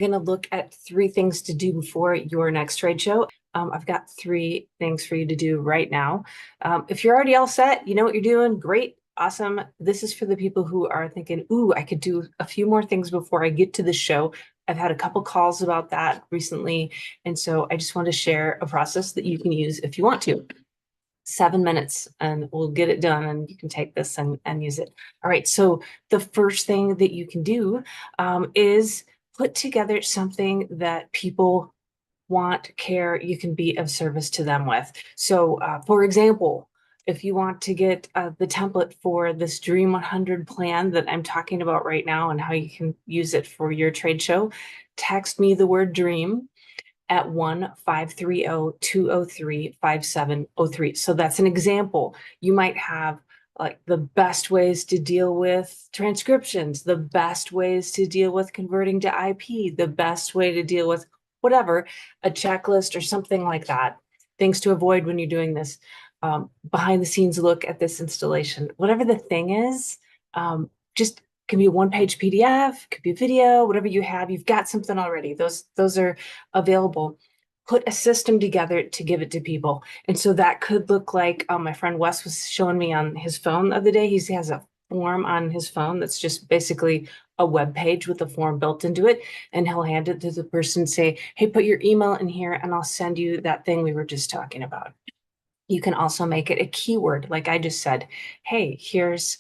going to look at 3 things to do before your next trade show. I've got 3 things for you to do right now. If you're already all set, you know what you're doing, great, awesome. This is for the people who are thinking, ooh, I could do a few more things before I get to the show. I've had a couple calls about that recently, and so I just want to share a process that you can use if you want to. 7 minutes and we'll get it done, and you can take this and use it. All right, so the first thing that you can do is put together something that people want, care, you can be of service to them with. So for example, if you want to get the template for this Dream 100 plan that I'm talking about right now and how you can use it for your trade show, text me the word dream at 1-530-203-5703. So that's an example. You might have like the best ways to deal with transcriptions, the best ways to deal with converting to IP, the best way to deal with whatever, a checklist or something like that. Things to avoid when you're doing this. Behind the scenes look at this installation. Whatever the thing is, just can be a 1-page PDF, could be a video, whatever you have, you've got something already. Those are available. Put a system together to give it to people. And so that could look like my friend Wes was showing me on his phone the other day. He has a form on his phone that's just basically a web page with a form built into it. And he'll hand it to the person, say, hey, put your email in here and I'll send you that thing we were just talking about. You can also make it a keyword, like I just said. Hey, here's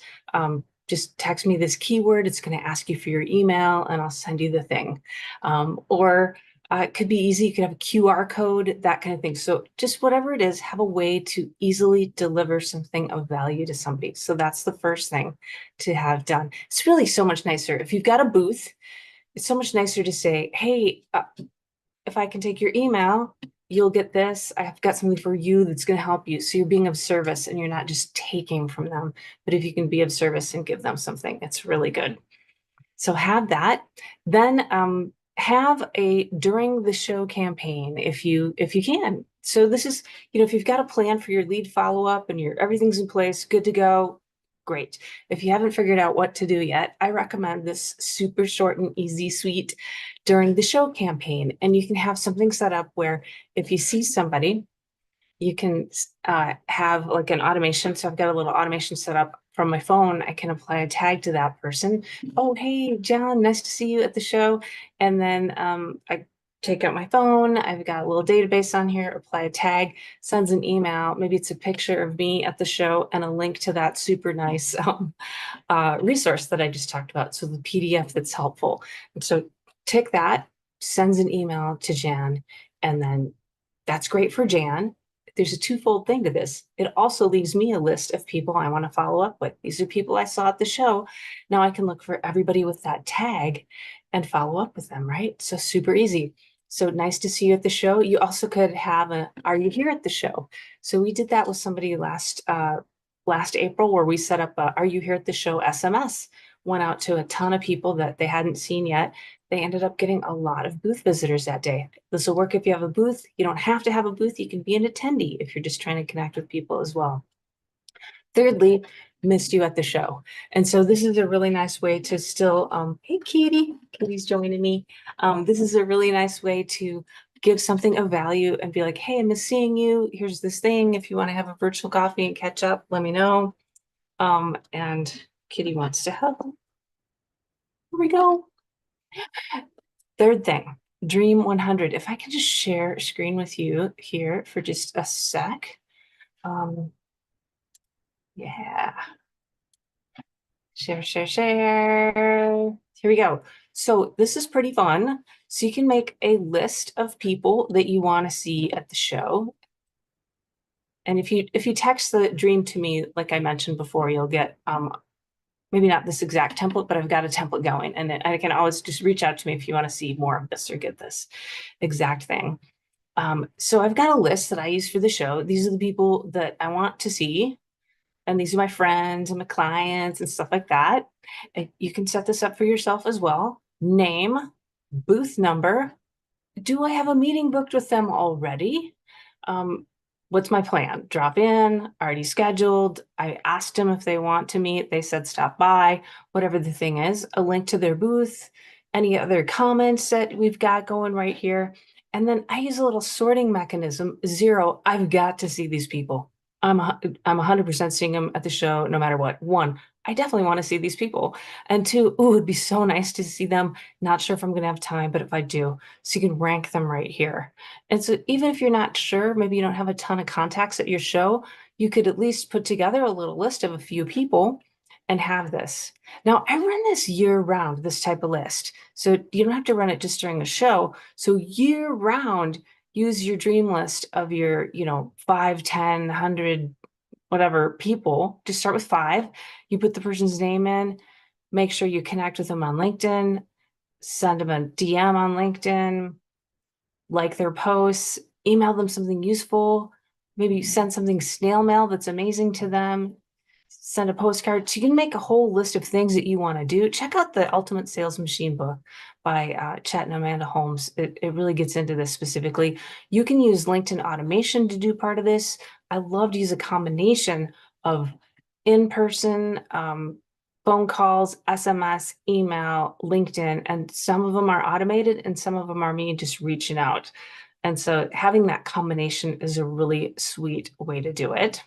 just text me this keyword. It's going to ask you for your email and I'll send you the thing. Or it could be easy. You could have a QR code, that kind of thing. So just whatever it is, have a way to easily deliver something of value to somebody. So that's the first thing to have done. It's really so much nicer. If you've got a booth, it's so much nicer to say, hey, if I can take your email, you'll get this. I've got something for you that's going to help you. So you're being of service and you're not just taking from them. But if you can be of service and give them something, it's really good. So have that. Then have a during the show campaign if you can. So this is, if you've got a plan for your lead follow-up and everything's in place, good to go, great. If you haven't figured out what to do yet, I recommend this super short and easy suite during the show campaign. And you can have something set up where if you see somebody, you can have like an automation. So I've got a little automation set up from my phone. I can apply a tag to that person. Oh, hey, John, nice to see you at the show. And then I take out my phone. I've got a little database on here, apply a tag, sends an email. Maybe it's a picture of me at the show and a link to that super nice resource that I just talked about. So the PDF that's helpful. And so take that, sends an email to Jan, and then that's great for Jan. There's a twofold thing to this. It also leaves me a list of people I want to follow up with. These are people I saw at the show. Now I can look for everybody with that tag and follow up with them, right? So super easy. So nice to see you at the show. You also could have are you here at the show? So we did that with somebody last April where we set up a are you here at the show SMS. Went out to a ton of people that they hadn't seen yet. They ended up getting a lot of booth visitors that day. This will work if you have a booth. You don't have to have a booth. You can be an attendee if you're just trying to connect with people as well. Thirdly, missed you at the show. And so this is a really nice way to still, hey, Katie's joining me. This is a really nice way to give something of value and be like, hey, I miss seeing you. Here's this thing. If you want to have a virtual coffee and catch up, let me know. And Kitty wants to help. Here we go. Third thing, Dream 100. If I can just share screen with you here for just a sec. Yeah. Share. Here we go. So this is pretty fun. So you can make a list of people that you want to see at the show. And if you text the dream to me, like I mentioned before, you'll get maybe not this exact template, but I've got a template going, and I can always just reach out to me if you want to see more of this or get this exact thing. So I've got a list that I use for the show. These are the people that I want to see, and these are my friends and my clients and stuff like that. And you can set this up for yourself as well. Name, booth number. Do I have a meeting booked with them already? What's my plan? Drop in, already scheduled. I asked them if they want to meet. They said stop by, whatever the thing is. A link to their booth. any other comments that we've got going right here. And then I use a little sorting mechanism. 0, I've got to see these people. I'm 100% seeing them at the show no matter what. 1, I definitely want to see these people. And 2, ooh, it'd be so nice to see them. Not sure if I'm going to have time, but if I do, so you can rank them right here. And so even if you're not sure, maybe you don't have a ton of contacts at your show, you could at least put together a little list of a few people and have this. Now, I run this year round, this type of list. So you don't have to run it just during the show. So year round, use your dream list of your, 5, 10, 100, whatever people. Just start with 5. You put the person's name in, make sure you connect with them on LinkedIn, send them a DM on LinkedIn, like their posts, email them something useful, maybe send something snail mail that's amazing to them, send a postcard. So you can make a whole list of things that you want to do. Check out the Ultimate Sales Machine book by Chet and Amanda Holmes. It really gets into this specifically. You can use LinkedIn automation to do part of this. I love to use a combination of in-person phone calls, SMS, email, LinkedIn, and some of them are automated and some of them are me just reaching out. And so having that combination is a really sweet way to do it.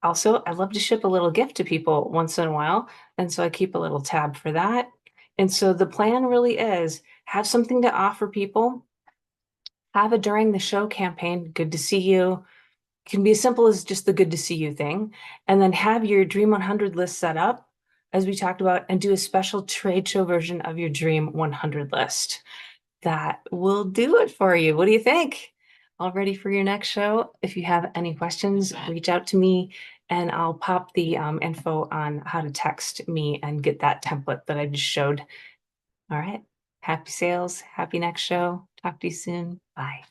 Also, I love to ship a little gift to people once in a while, and so I keep a little tab for that. And so the plan really is have something to offer people, have a during the show campaign, good to see you. Can be as simple as just the good to see you thing, and then have your Dream 100 list set up, as we talked about, and do a special trade show version of your Dream 100 list. That will do it for you. What do you think? All ready for your next show? If you have any questions, reach out to me and I'll pop the info on how to text me and get that template that I just showed. All right. Happy sales. Happy next show. Talk to you soon. Bye.